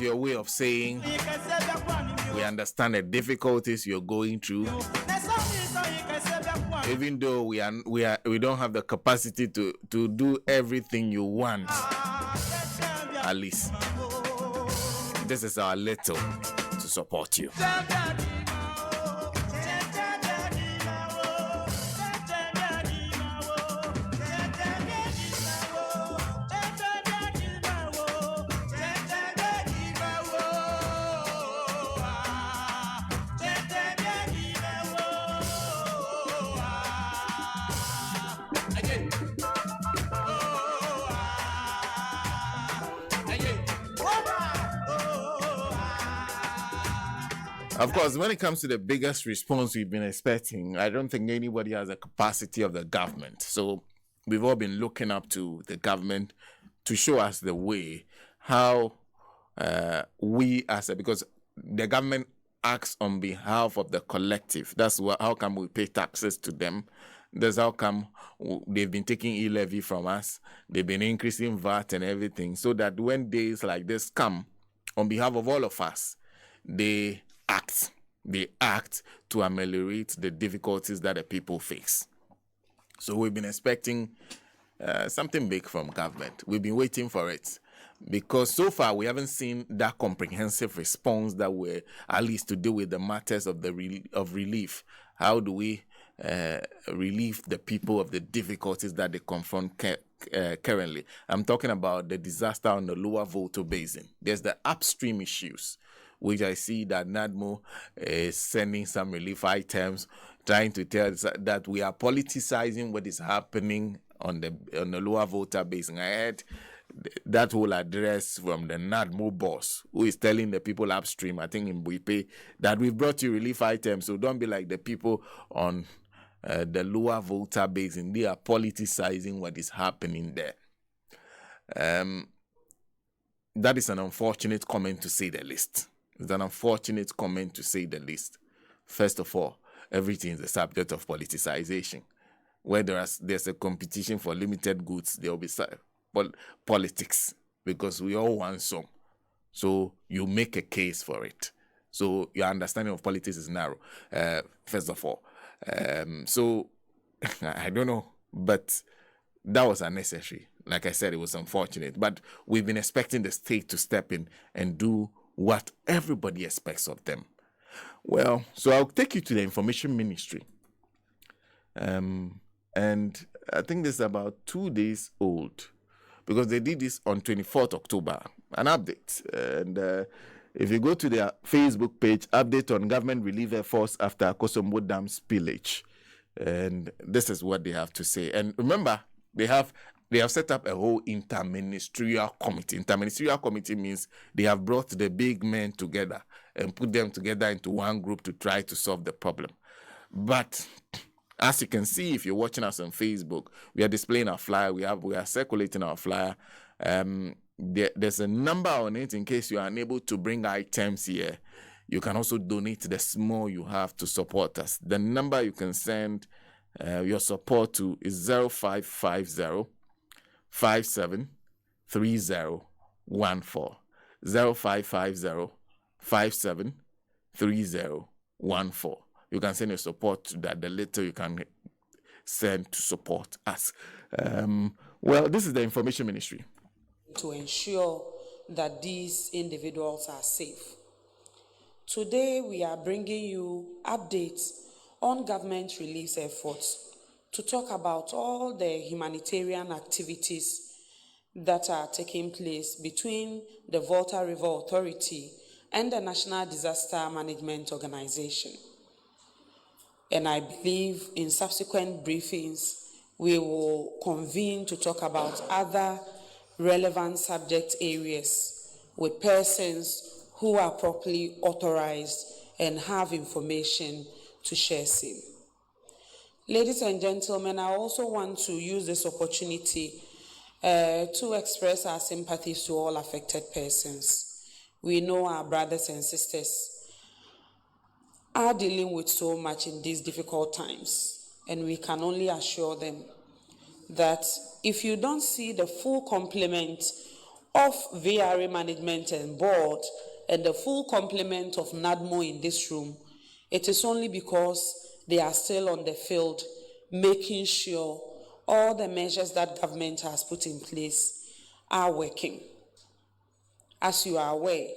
Your way of saying we understand the difficulties you're going through, even though we don't have the capacity to do everything you want. At least this is our little to support you. Of course, when it comes to the biggest response we've been expecting, I don't think anybody has the capacity of the government. So we've all been looking up to the government to show us the way how because the government acts on behalf of the collective. That's how come we pay taxes to them. That's how come they've been taking e-levy from us. They've been increasing VAT and everything, so that when days like this come, on behalf of all of us, they act to ameliorate the difficulties that the people face. So we've been expecting something big from government. We've been waiting for it, because so far we haven't seen that comprehensive response that we're at least to deal with the matters of relief. How do we relieve the people of the difficulties that they confront currently? I'm talking about the disaster on the Lower Volta Basin. There's the upstream issues, which I see that NADMO is sending some relief items, trying to tell us that we are politicizing what is happening on the Lower Volta Basin. I heard that whole address from the NADMO boss, who is telling the people upstream, I think in Buipe, that we've brought you relief items, so don't be like the people on the Lower Volta Basin. They are politicizing what is happening there. That is an unfortunate comment, to say the least. It's an unfortunate comment, to say the least. First of all, everything is a subject of politicization. Where there's a competition for limited goods, there will be politics, because we all want some. So you make a case for it. So your understanding of politics is narrow, first of all. So I don't know, but that was unnecessary. Like I said, it was unfortunate. But we've been expecting the state to step in and do what everybody expects of them. Well, so I'll take you to the information ministry. And I think this is about 2 days old, because they did this on 24th October, an update. And if you go to their Facebook page, update on government relief efforts after Akosombo Dam spillage. And this is what they have to say. And remember, they have set up a whole interministerial committee. Interministerial committee means they have brought the big men together and put them together into one group to try to solve the problem. But as you can see, if you're watching us on Facebook, we are displaying our flyer. We are circulating our flyer. There's a number on it in case you are unable to bring items here. You can also donate the small you have to support us. The number you can send your support to is 0550 573014. 0550 573014. You can send your support to that. The little you can send to support us. Well, this is the information ministry. To ensure that these individuals are safe. Today, we are bringing you updates on government relief efforts to talk about all the humanitarian activities that are taking place between the Volta River Authority and the National Disaster Management Organization. And I believe in subsequent briefings, we will convene to talk about other relevant subject areas with persons who are properly authorized and have information to share same. Ladies and gentlemen, I also want to use this opportunity to express our sympathies to all affected persons. We know our brothers and sisters are dealing with so much in these difficult times, and we can only assure them that if you don't see the full complement of VRA management and board and the full complement of NADMO in this room, it is only because they are still on the field making sure all the measures that government has put in place are working. As you are aware,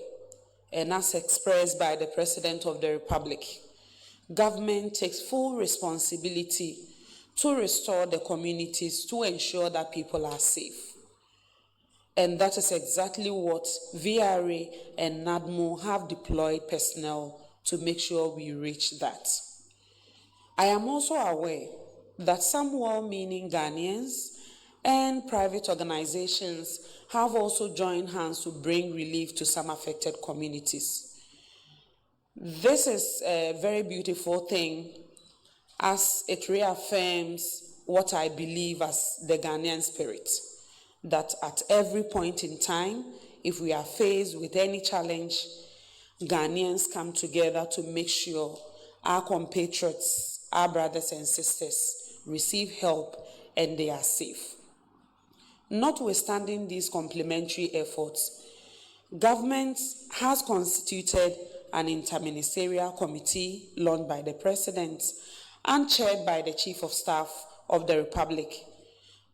and as expressed by the President of the Republic, government takes full responsibility to restore the communities to ensure that people are safe. And that is exactly what VRA and NADMO have deployed personnel to make sure we reach that. I am also aware that some well-meaning Ghanaians and private organizations have also joined hands to bring relief to some affected communities. This is a very beautiful thing, as it reaffirms what I believe as the Ghanaian spirit, that at every point in time, if we are faced with any challenge, Ghanaians come together to make sure our compatriots, our brothers and sisters, receive help and they are safe. Notwithstanding these complementary efforts, government has constituted an interministerial committee launched by the President and chaired by the Chief of Staff of the Republic,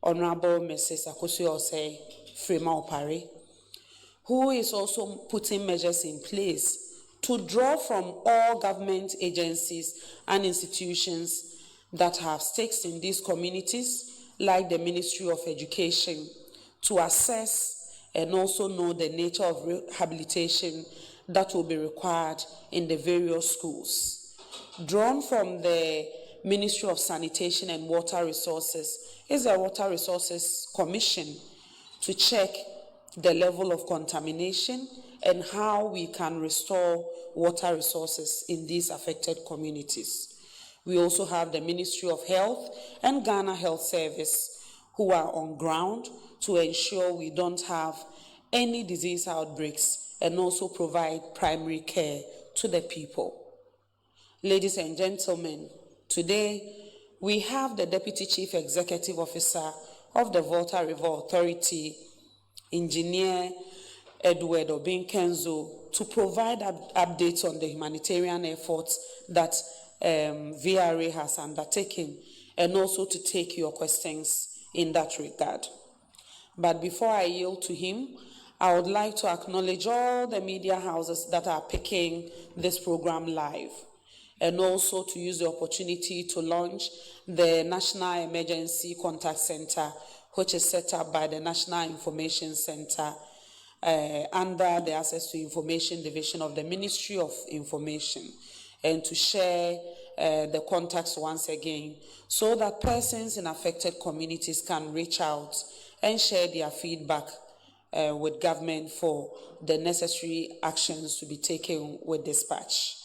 Honorable Mrs. Akosombo Frema Opare, who is also putting measures in place to draw from all government agencies and institutions that have stakes in these communities, like the Ministry of Education, to assess and also know the nature of rehabilitation that will be required in the various schools. Drawn from the Ministry of Sanitation and Water Resources is a Water Resources Commission to check the level of contamination and how we can restore water resources in these affected communities. We also have the Ministry of Health and Ghana Health Service, who are on ground to ensure we don't have any disease outbreaks and also provide primary care to the people. Ladies and gentlemen, today we have the Deputy Chief Executive Officer of the Volta River Authority, Engineer Edward Obinkenzo, to provide updates on the humanitarian efforts that VRA has undertaken, and also to take your questions in that regard. But before I yield to him, I would like to acknowledge all the media houses that are picking this program live, and also to use the opportunity to launch the National Emergency Contact Center, which is set up by the National Information Center under the Access to Information Division of the Ministry of Information, and to share the contacts once again so that persons in affected communities can reach out and share their feedback with government for the necessary actions to be taken with dispatch.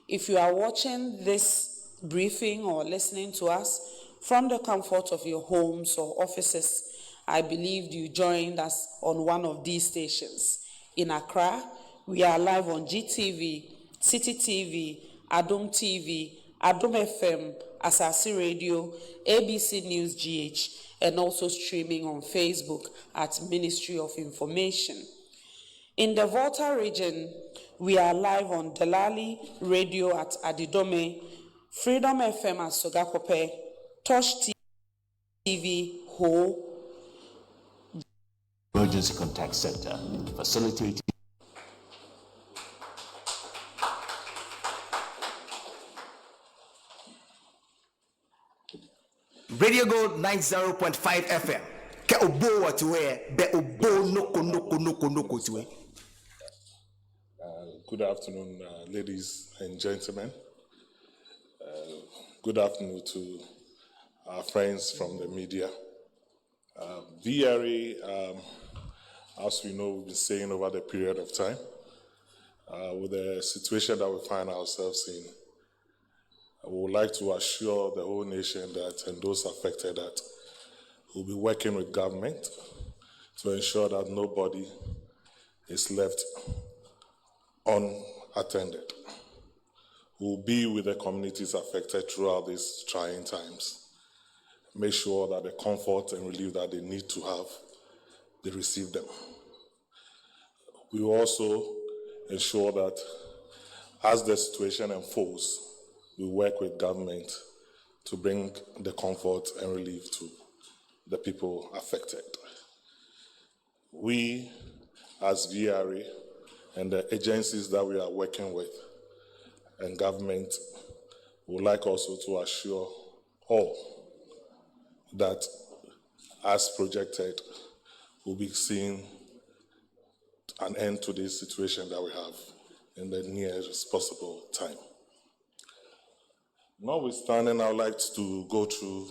If you are watching this briefing or listening to us from the comfort of your homes or offices, I believe you joined us on one of these stations. In Accra, we are live on GTV, City TV, Adom TV, Adom FM, Asasi Radio, ABC News GH, and also streaming on Facebook at Ministry of Information. In the Volta region, we are live on Delali Radio at Adidome, Freedom FM at Sogakope, Tosh TV, Ho. Emergency Contact Center, facilitating. Radio Gold 90.5 FM. Ke obo watuwe, be obo noko tuwe. Good afternoon, ladies and gentlemen. Good afternoon to our friends from the media. VRA, as we know, we've been saying over the period of time, with the situation that we find ourselves in, we would like to assure the whole nation that, and those affected, that we'll be working with government to ensure that nobody is left unattended. We'll be with the communities affected throughout these trying times. Make sure that the comfort and relief that they need to have, they receive them. We will also ensure that as the situation unfolds, we work with government to bring the comfort and relief to the people affected. We, as VRA, and the agencies that we are working with and government would like also to assure all that, as projected, we'll be seeing an end to this situation that we have in the nearest possible time. Notwithstanding, I would like to go through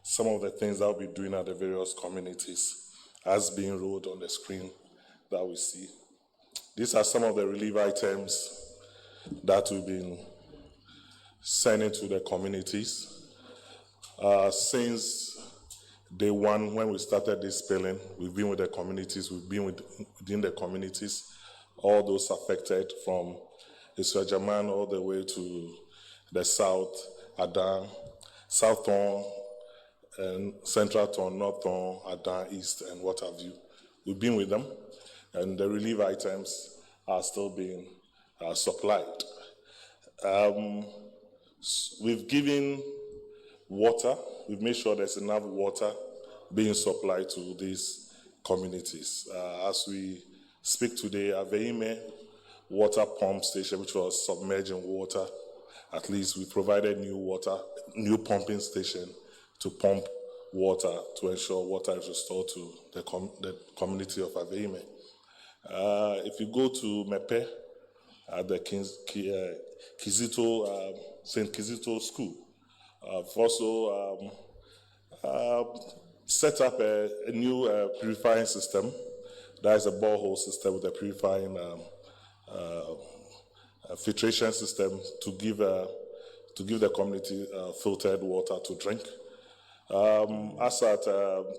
some of the things that we'll be doing at the various communities as being rolled on the screen that we see. These are some of the relief items that we've been sending to the communities. Since day one, when we started this spilling, we've been with the communities, we've been within the communities, all those affected from Iswajaman all the way to the south, Adan, South Thorn, and Central Thorn, North Thorn, Adan, East, and what have you. We've been with them, and the relief items are still being supplied. We've given water. We've made sure there's enough water being supplied to these communities. As we speak today, Aveime water pump station, which was submerging water, at least we provided new pumping station to pump water to ensure water is restored to the community of Aveime. If you go to Mepe, at the St. Kizito School, I've also set up a new purifying system. That is a borehole system with a purifying filtration system to give the community filtered water to drink. As at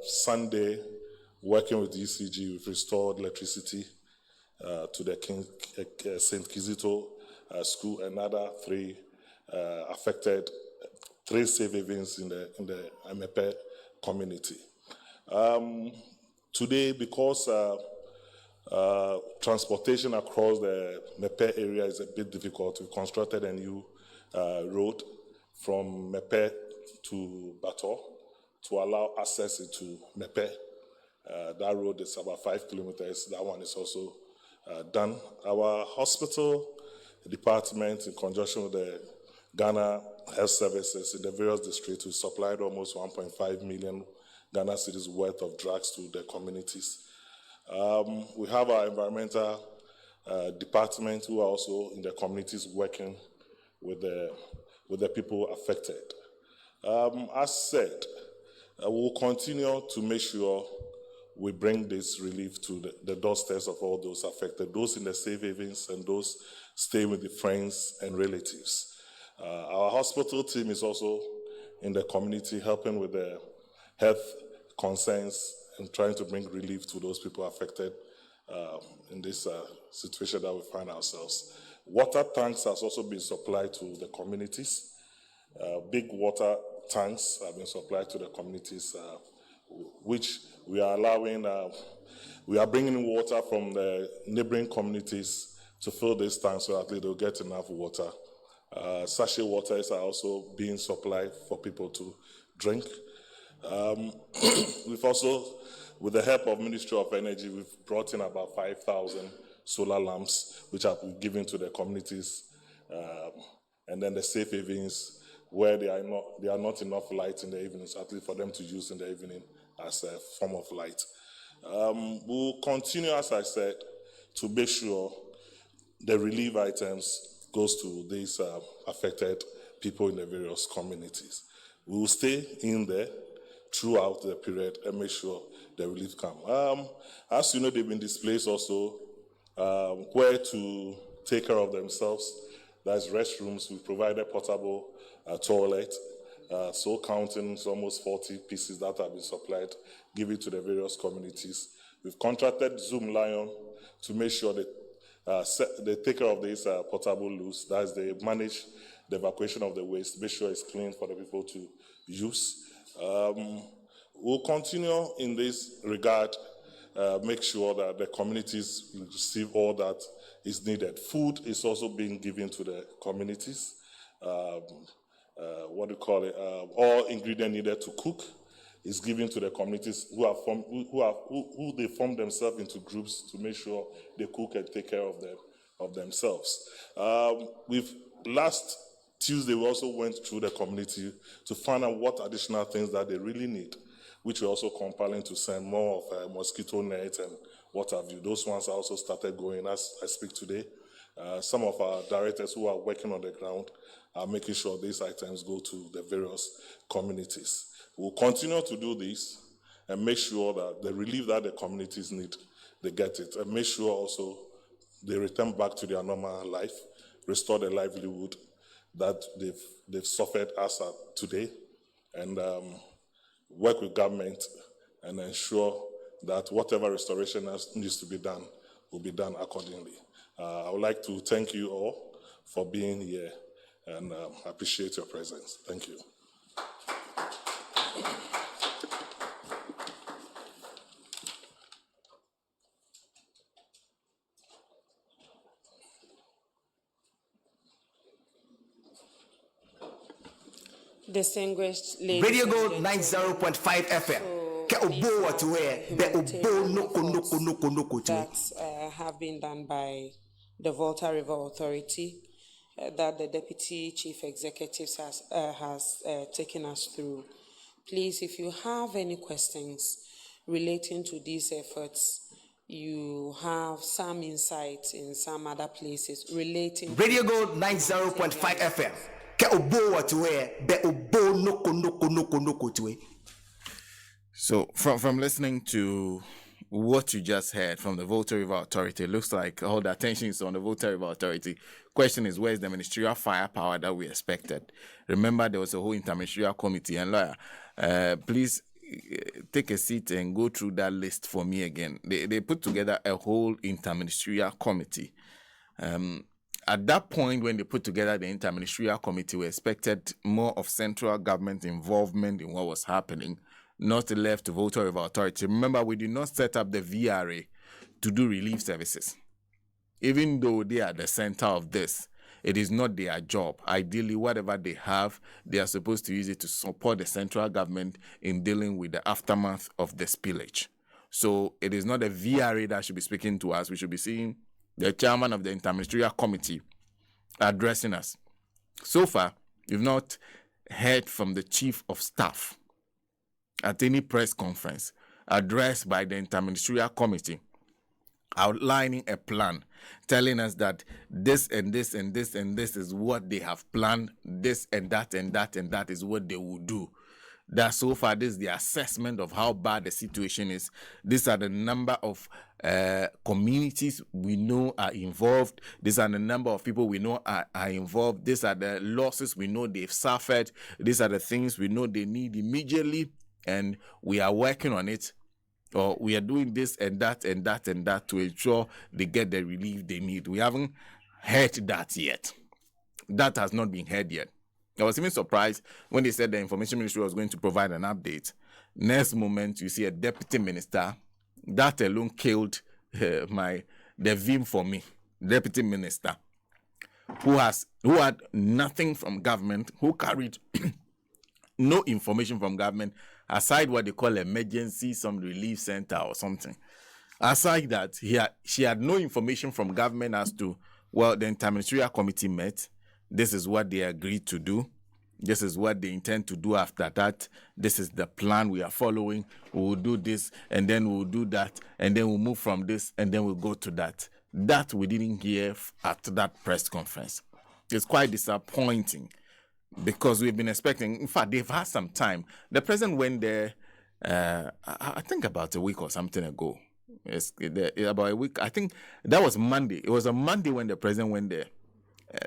Sunday, working with ECG, we've restored electricity to the St. Kizito School. Another 3 affected, 3 safe havens in the Mepe community. Today, because transportation across the Mepe area is a bit difficult, we constructed a new road from Mepe to Bato to allow access into Mepe. That road is about 5 kilometers. That one is also done. Our hospital department, in conjunction with the Ghana Health Services in the various districts, we supplied almost 1.5 million Ghana cedis worth of drugs to the communities. We have our environmental department who are also in the communities working with the people affected. As said, we'll continue to make sure we bring this relief to the doorsteps of all those affected, those in the safe havens and those staying with the friends and relatives. Our hospital team is also in the community helping with the health concerns and trying to bring relief to those people affected in this situation that we find ourselves. Water tanks has also been supplied to the communities. Big water tanks have been supplied to the communities, which we are allowing, we are bringing water from the neighboring communities to fill these tanks so that they'll get enough water. Sachet waters are also being supplied for people to drink. We've also, with the help of Ministry of Energy, we've brought in about 5,000 solar lamps, which have been given to the communities, and then the safe havens, where there are not enough light in the evenings, at least for them to use in the evening as a form of light. We'll continue, as I said, to make sure the relief items goes to these affected people in the various communities. We will stay in there throughout the period and make sure the relief comes. As you know, they've been displaced also where to take care of themselves. That's restrooms. We provided portable toilet. So counting almost 40 pieces that have been supplied, give it to the various communities. We've contracted Zoom Lion to make sure that they take care of these portable loos. That's they manage the evacuation of the waste, make sure it's clean for the people to use. We'll continue in this regard make sure that the communities receive all that is needed. Food is also being given to the communities. All ingredients needed to cook is given to the communities who they form themselves into groups to make sure they cook and take care of themselves. Last Tuesday, we also went through the community to find out what additional things that they really need, which we're also compelling to send more of mosquito nets and what have you. Those ones also started going as I speak today. Some of our directors who are working on the ground are making sure these items go to the various communities. We'll continue to do this and make sure that the relief that the communities need, they get it, and make sure also they return back to their normal life, restore their livelihood that they've suffered as of today, and work with government and ensure that whatever restoration needs to be done will be done accordingly. I would like to thank you all for being here and appreciate your presence. Thank you. Distinguished ladies Radio and Gold gentlemen, 90.5 FM. Ke obo watu we be obo noko that have been done by the Volta River Authority that the Deputy Chief Executive has taken us through. Please, if you have any questions relating to these efforts, you have some insights in some other places relating Radio Gold 90.5 FM. Ke obo watu we be obo noko tuwe. So from listening to what you just heard from the Volta River Authority, it looks like all the attention is on the Volta River Authority. Question is, where's the ministerial firepower that we expected? Remember, there was a whole interministerial committee, and lawyer, please take a seat and go through that list for me again. They put together a whole interministerial committee. At that point, when they put together the interministerial committee, we expected more of central government involvement in what was happening, not left to Volta River Authority. Remember, we did not set up the VRA to do relief services. Even though they are the center of this, it is not their job. Ideally, whatever they have, they are supposed to use it to support the central government in dealing with the aftermath of the spillage. So it is not the VRA that should be speaking to us. We should be seeing the chairman of the interministerial committee addressing us. So far, we've not heard from the chief of staff at any press conference addressed by the interministerial committee outlining a plan, telling us that this and this and this and this is what they have planned, this and that and that and that is what they will do. That so far, this is the assessment of how bad the situation is. These are the number of communities we know are involved. These are the number of people we know are involved. These are the losses we know they've suffered. These are the things we know they need immediately, and we are working on it. Or we are doing this and that and that and that to ensure they get the relief they need. We haven't heard that yet. That has not been heard yet. I was even surprised when they said the information ministry was going to provide an update. Next moment, you see a deputy minister. That alone killed the vim for me. Deputy minister who had nothing from government, who carried no information from government, aside what they call emergency, some relief center or something. Aside that, she had no information from government as to, well, the interministerial committee met. This is what they agreed to do. This is what they intend to do after that. This is the plan we are following. We will do this, and then we'll do that, and then we'll move from this, and then we'll go to that. That we didn't hear at that press conference. It's quite disappointing because we've been expecting, in fact, they've had some time. The president went there, I think about a week or something ago. About a week. I think that was Monday. It was a Monday when the president went there.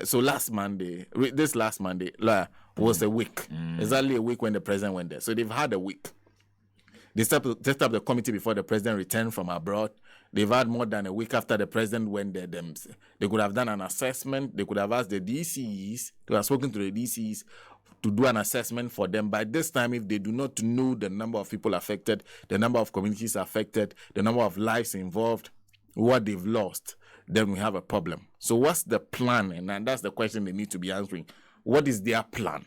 So this last Monday was a week. Exactly a week when the president went there. So they've had a week. They set up the committee before the president returned from abroad. They've had more than a week after the president went there. They could have done an assessment. They could have asked the DCEs, they have spoken to the DCEs to do an assessment for them. By this time, if they do not know the number of people affected, the number of communities affected, the number of lives involved, what they've lost, then we have a problem. So what's the plan? And that's the question they need to be answering. What is their plan?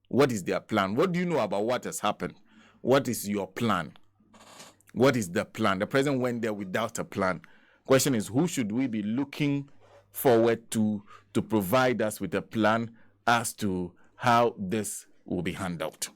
What is their plan? What do you know about what has happened? What is your plan? What is the plan? The president went there without a plan. Question is, who should we be looking forward to provide us with a plan as to how this will be handled?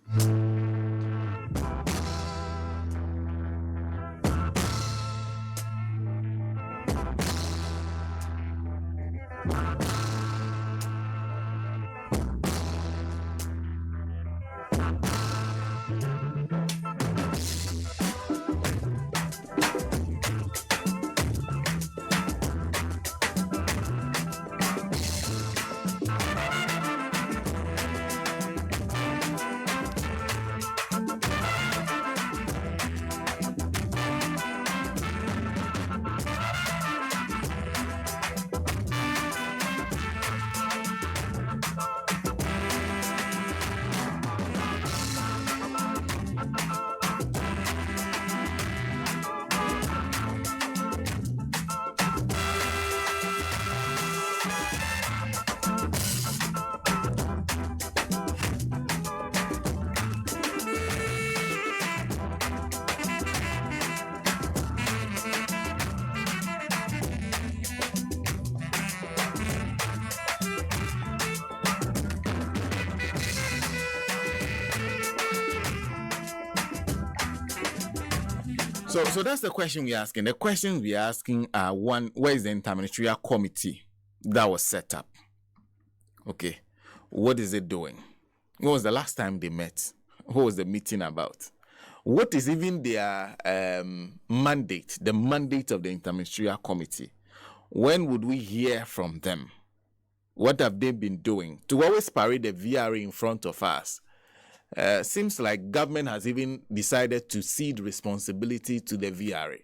So that's the question we're asking. The questions we're asking are, one, where is the interministerial committee that was set up? Okay. What is it doing? When was the last time they met? What was the meeting about? What is even their mandate, the mandate of the interministerial committee? When would we hear from them? What have they been doing? To always parade the VRA in front of us, seems like government has even decided to cede responsibility to the VRA.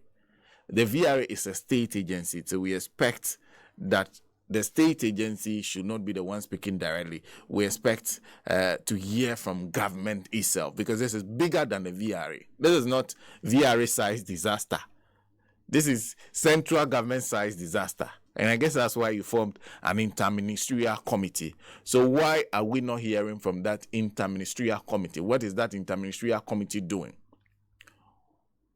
The VRA is a state agency, so we expect that the state agency should not be the one speaking directly. We expect to hear from government itself, because this is bigger than the VRA. This is not VRA-sized disaster. This is central government-sized disaster. And I guess that's why you formed an interministerial committee. So why are we not hearing from that interministerial committee? What is that interministerial committee doing?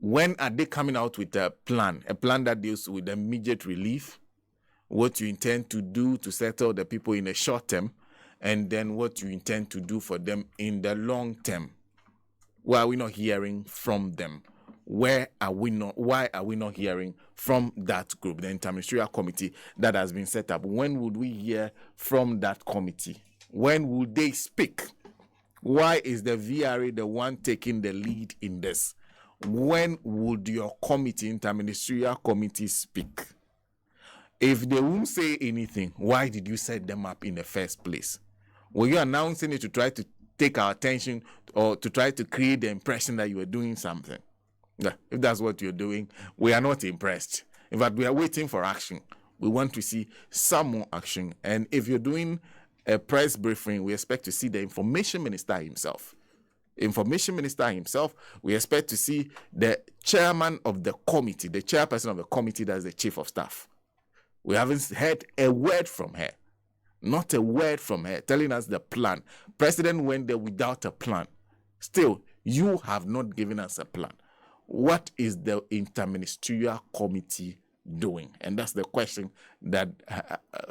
When are they coming out with a plan that deals with immediate relief, what you intend to do to settle the people in the short term, and then what you intend to do for them in the long term? Why are we not hearing from them? Why are we not hearing from that group, the interministerial committee that has been set up? When would we hear from that committee? When would they speak? Why is the VRA the one taking the lead in this? When would your committee, interministerial committee, speak? If they won't say anything, why did you set them up in the first place? Were you announcing it to try to take our attention, or to try to create the impression that you were doing something? If that's what you're doing, we are not impressed. In fact, we are waiting for action. We want to see some more action. And if you're doing a press briefing, we expect to see the information minister himself. We expect to see the chairman of the committee, the chairperson of the committee, that's the chief of staff. We haven't heard a word from her. Not a word from her telling us the plan. President went there without a plan. Still, you have not given us a plan. What is the interministerial committee doing? And that's the question that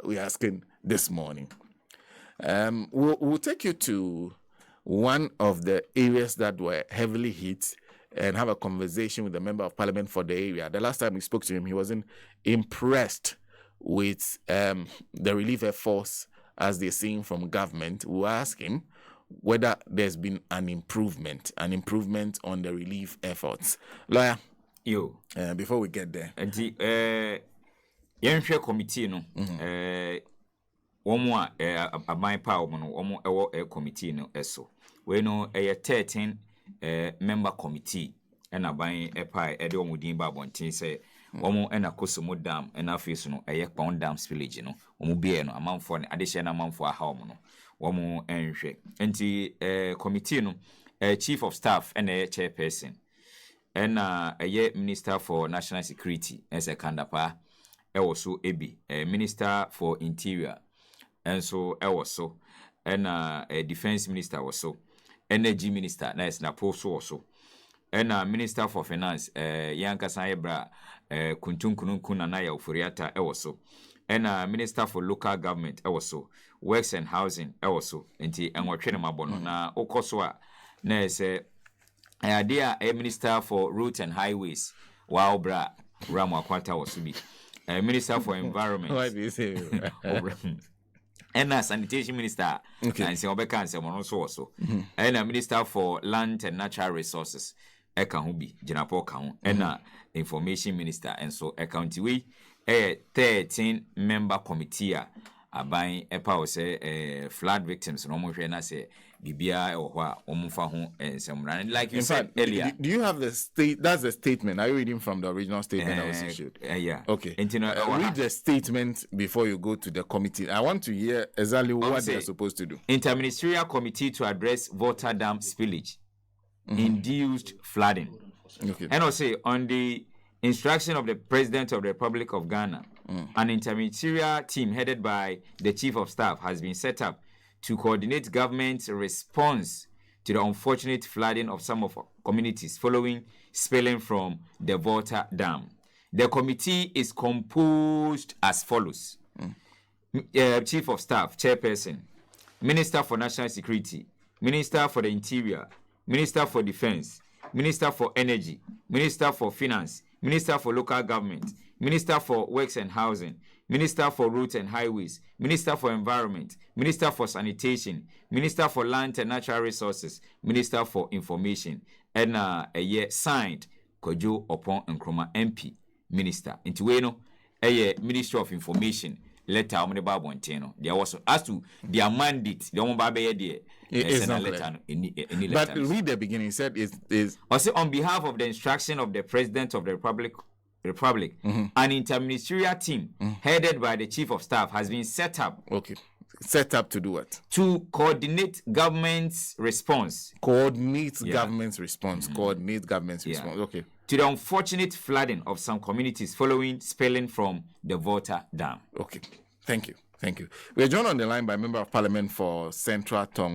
we're asking this morning. We'll take you to one of the areas that were heavily hit and have a conversation with the member of parliament for the area. The last time we spoke to him, he wasn't impressed with the relief efforts as they're seeing from government. We'll ask him whether there's been an improvement on the relief efforts. Lawyer, before we get there. The committee, no, one my power, a committee, no, so we know a 13 member committee, and a buying a pie, a domudin babontin say, Omo and Akosombo Dam and Afis no a pound dam spillage no. Omo be no amount for an additional amount for a home no. Omo enhwe. Enti committee no chief of staff and a chairperson. And a minister for national security as a kandapa. Also Ebi, minister for interior. And so also. And a defense minister also. Energy minister, nice na poso also. And minister for finance, Yanka Sayebra, Kuntunkunun na ya Ufuriata also. And minister for local government also. Works and housing also. Enti enwatwe mabono na okoswa na se idea a minister for roads and highways. Wow bra Ramu Akwata also be. Minister for environment. Why do you say and sanitation minister, and say Obeka and Semono also, and a minister for land and natural resources, Ekahubi, Janapo Kaun, and information minister, and so a county we a 13-member committee are buying a power say flood victims, no more than I say Bibia or Omufahu and some like you in said fact, earlier. Do you have the state? That's the statement. Are you reading from the original statement that was issued? Yeah. Okay. Read the statement before you go to the committee. I want to hear exactly what they're supposed to do. Interministerial committee to address water dam spillage, induced flooding. Okay. And I'll say on the instruction of the President of the Republic of Ghana, an interministerial team headed by the Chief of Staff has been set up to coordinate government's response to the unfortunate flooding of some of our communities following spilling from the water dam. The committee is composed as follows. Chief of Staff, Chairperson, Minister for National Security, Minister for the Interior, Minister for Defense, Minister for Energy, Minister for Finance, Minister for Local Government, Minister for Works and Housing, Minister for Roads and Highways, Minister for Environment, Minister for Sanitation, Minister for Land and Natural Resources, Minister for Information, and a year signed Kojo Opon Nkrumah MP, Minister. Into Weno, a year Ministry of Information, letter Omnibaba Monteno. There was as to their mandate, the Ombabe there. It's not letter, but read the beginning. It said is also on behalf of the instruction of the President of the Republic, an interministerial team headed by the Chief of Staff has been set up. Okay. Set up to do what? To coordinate government's response. Coordinate government's response. Coordinate government's response. Okay. To the unfortunate flooding of some communities following spilling from the water dam. Okay. Thank you. Thank you. We're joined on the line by Member of Parliament for Central Tongue.